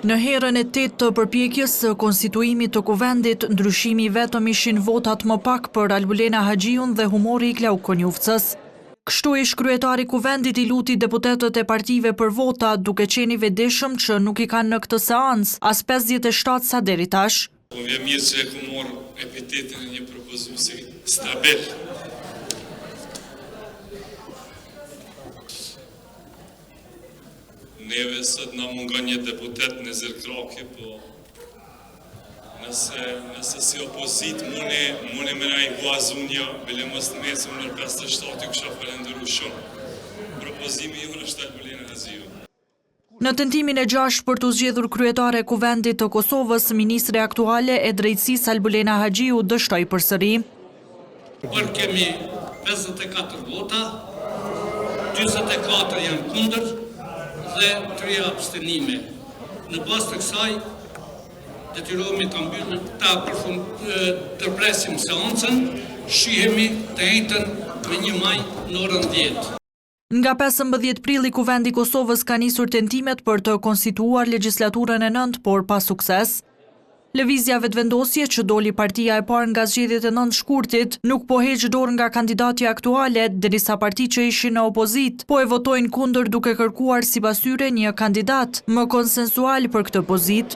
Në herën e 8 të përpjekjes së konstituimit të kuvendit, ndryshimi vetëm ishin votat më pak për Albulena Haxhiun dhe humori i Glauk Konjufcës. Kështu ish kryetari kuvendit i luti deputetët e partive për vota, duke qenë i vetëdijshëm që nuk i kanë në këtë seancë as 57 sa deri tash. Po vjen mirë që e humor epitetin e një propozuesi stabil. Neve sot na mungon një deputet në Zërkraki, po nëse si opozit mune me na i guazunja, bile mos të mesëm nër 57 kësha falenderu shumë. Propozimi ju është Albulena Haxhiu. Në tentimin e 6 për të zgjedhur kryetare e kuvendit të Kosovës, ministre aktuale e drejtësisë Albulena Haxhiu dështoi përsëri. Por kemi 54 vota, 44 janë kundër dhe 3 abstenime. Në bazë të kësaj, detyrohemi të presim seancën, shihemi të njëjtën me 1 maj në orën 10. Nga 15 prilli kuvendi i Kosovës ka nisur tentimet për të konstituar legjislaturën e 9, por pa sukses. Lëvizja vetëvendosje që doli partia e parë nga zgjedhjet e 9 shkurtit nuk po heq dorë nga kandidatja aktuale, derisa partitë që ishin në opozit po e votojnë kundër duke kërkuar sipas tyre një kandidat më konsensual për këtë pozitë.